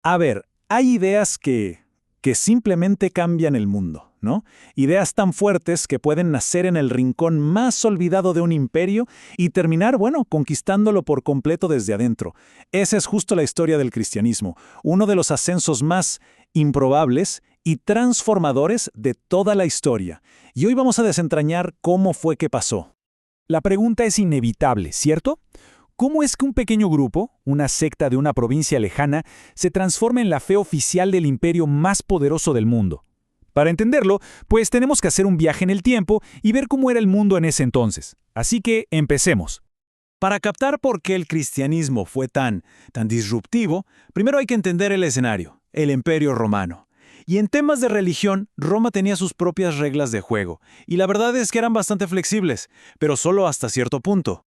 A ver, hay ideas que simplemente cambian el mundo, ¿no? Ideas tan fuertes que pueden nacer en el rincón más olvidado de un imperio y terminar, bueno, conquistándolo por completo desde adentro. Esa es justo la historia del cristianismo, uno de los ascensos más improbables y transformadores de toda la historia. Y hoy vamos a desentrañar cómo fue que pasó. La pregunta es inevitable, ¿cierto? ¿Cómo es que un pequeño grupo, una secta de una provincia lejana, se transforma en la fe oficial del imperio más poderoso del mundo? Para entenderlo, pues tenemos que hacer un viaje en el tiempo y ver cómo era el mundo en ese entonces. Así que empecemos. Para captar por qué el cristianismo fue tan disruptivo, primero hay que entender el escenario, el Imperio Romano. Y en temas de religión, Roma tenía sus propias reglas de juego, y la verdad es que eran bastante flexibles, pero solo hasta cierto punto.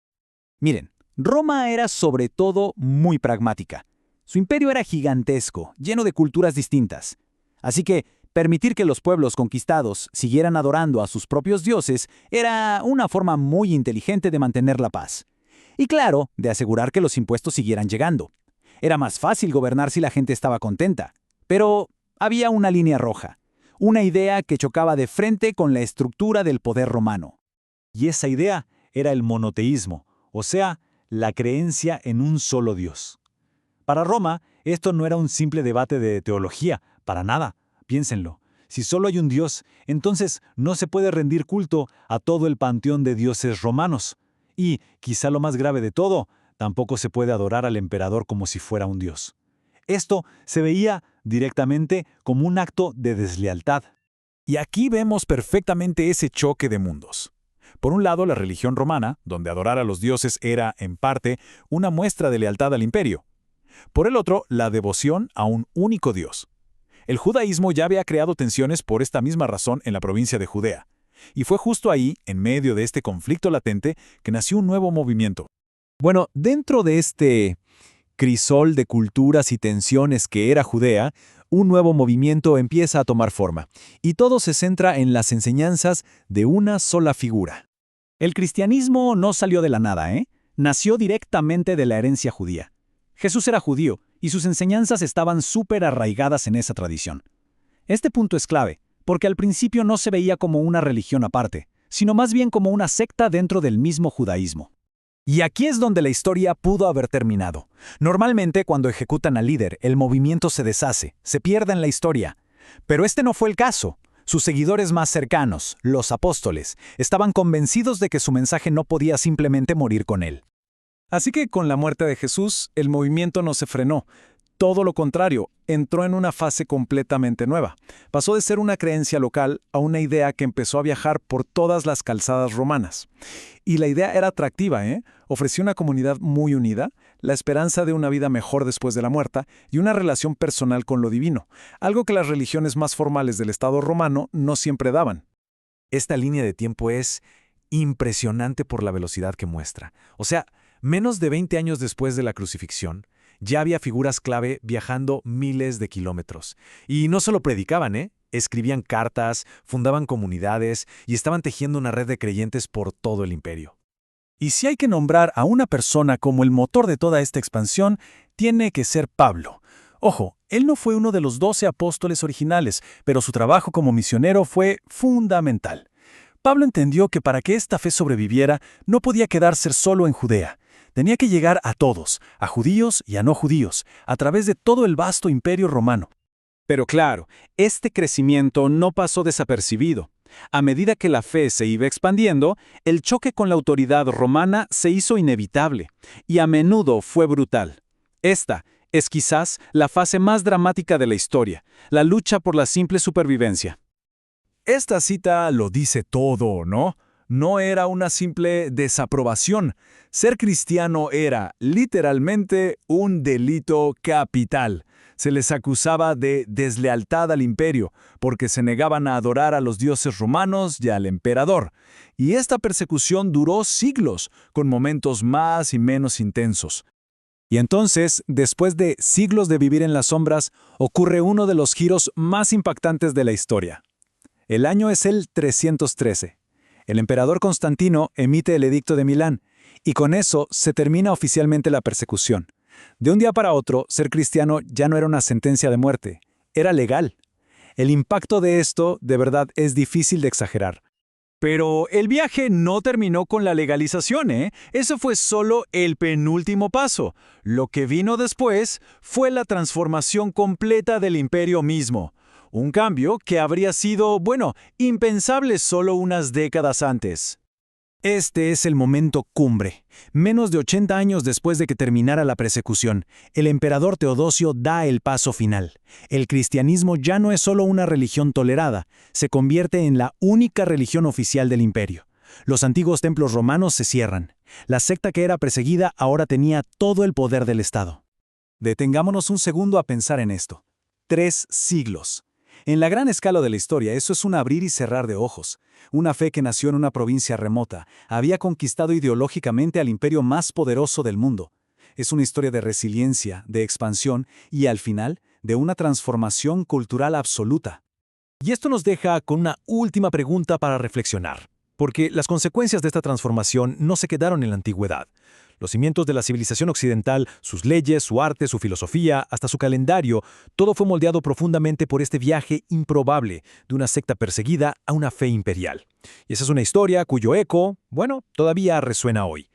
Miren, Roma era sobre todo muy pragmática. Su imperio era gigantesco, lleno de culturas distintas. Así que permitir que los pueblos conquistados siguieran adorando a sus propios dioses era una forma muy inteligente de mantener la paz. Y claro, de asegurar que los impuestos siguieran llegando. Era más fácil gobernar si la gente estaba contenta. Pero había una línea roja, una idea que chocaba de frente con la estructura del poder romano. Y esa idea era el monoteísmo, o sea, la creencia en un solo Dios. Para Roma, esto no era un simple debate de teología, para nada. Piénsenlo. Si solo hay un Dios, entonces no se puede rendir culto a todo el panteón de dioses romanos. Y, quizá lo más grave de todo, tampoco se puede adorar al emperador como si fuera un Dios. Esto se veía directamente como un acto de deslealtad. Y aquí vemos perfectamente ese choque de mundos. Por un lado, la religión romana, donde adorar a los dioses era, en parte, una muestra de lealtad al imperio. Por el otro, la devoción a un único Dios. El judaísmo ya había creado tensiones por esta misma razón en la provincia de Judea. Y fue justo ahí, en medio de este conflicto latente, que nació un nuevo movimiento. Bueno, dentro de este crisol de culturas y tensiones que era Judea, un nuevo movimiento empieza a tomar forma, y todo se centra en las enseñanzas de una sola figura. El cristianismo no salió de la nada, ¿eh? Nació directamente de la herencia judía. Jesús era judío, y sus enseñanzas estaban súper arraigadas en esa tradición. Este punto es clave, porque al principio no se veía como una religión aparte, sino más bien como una secta dentro del mismo judaísmo. Y aquí es donde la historia pudo haber terminado. Normalmente, cuando ejecutan al líder, el movimiento se deshace, se pierde en la historia. Pero este no fue el caso. Sus seguidores más cercanos, los apóstoles, estaban convencidos de que su mensaje no podía simplemente morir con él. Así que con la muerte de Jesús, el movimiento no se frenó. Todo lo contrario, entró en una fase completamente nueva. Pasó de ser una creencia local a una idea que empezó a viajar por todas las calzadas romanas. Y la idea era atractiva, ¿eh? Ofrecía una comunidad muy unida, la esperanza de una vida mejor después de la muerte y una relación personal con lo divino, algo que las religiones más formales del Estado romano no siempre daban. Esta línea de tiempo es impresionante por la velocidad que muestra. O sea, menos de 20 años después de la crucifixión, ya había figuras clave viajando miles de kilómetros. Y no solo predicaban, escribían cartas, fundaban comunidades y estaban tejiendo una red de creyentes por todo el imperio. Y si hay que nombrar a una persona como el motor de toda esta expansión, tiene que ser Pablo. Ojo, él no fue uno de los 12 apóstoles originales, pero su trabajo como misionero fue fundamental. Pablo entendió que para que esta fe sobreviviera, no podía quedarse solo en Judea. Tenía que llegar a todos, a judíos y a no judíos, a través de todo el vasto imperio romano. Pero claro, este crecimiento no pasó desapercibido. A medida que la fe se iba expandiendo, el choque con la autoridad romana se hizo inevitable, y a menudo fue brutal. Esta es quizás la fase más dramática de la historia, la lucha por la simple supervivencia. Esta cita lo dice todo, ¿no? No era una simple desaprobación. Ser cristiano era, literalmente, un delito capital. Se les acusaba de deslealtad al imperio, porque se negaban a adorar a los dioses romanos y al emperador. Y esta persecución duró siglos, con momentos más y menos intensos. Y entonces, después de siglos de vivir en las sombras, ocurre uno de los giros más impactantes de la historia. El año es el 313. El emperador Constantino emite el Edicto de Milán, y con eso se termina oficialmente la persecución. De un día para otro, ser cristiano ya no era una sentencia de muerte, era legal. El impacto de esto, de verdad, es difícil de exagerar. Pero el viaje no terminó con la legalización, ¿eh? Ese fue solo el penúltimo paso. Lo que vino después fue la transformación completa del imperio mismo. Un cambio que habría sido, bueno, impensable solo unas décadas antes. Este es el momento cumbre. Menos de 80 años después de que terminara la persecución, el emperador Teodosio da el paso final. El cristianismo ya no es solo una religión tolerada, se convierte en la única religión oficial del imperio. Los antiguos templos romanos se cierran. La secta que era perseguida ahora tenía todo el poder del Estado. Detengámonos un segundo a pensar en esto. 3 siglos. En la gran escala de la historia, eso es un abrir y cerrar de ojos. Una fe que nació en una provincia remota, había conquistado ideológicamente al imperio más poderoso del mundo. Es una historia de resiliencia, de expansión y, al final, de una transformación cultural absoluta. Y esto nos deja con una última pregunta para reflexionar, porque las consecuencias de esta transformación no se quedaron en la antigüedad. Los cimientos de la civilización occidental, sus leyes, su arte, su filosofía, hasta su calendario, todo fue moldeado profundamente por este viaje improbable de una secta perseguida a una fe imperial. Y esa es una historia cuyo eco, bueno, todavía resuena hoy.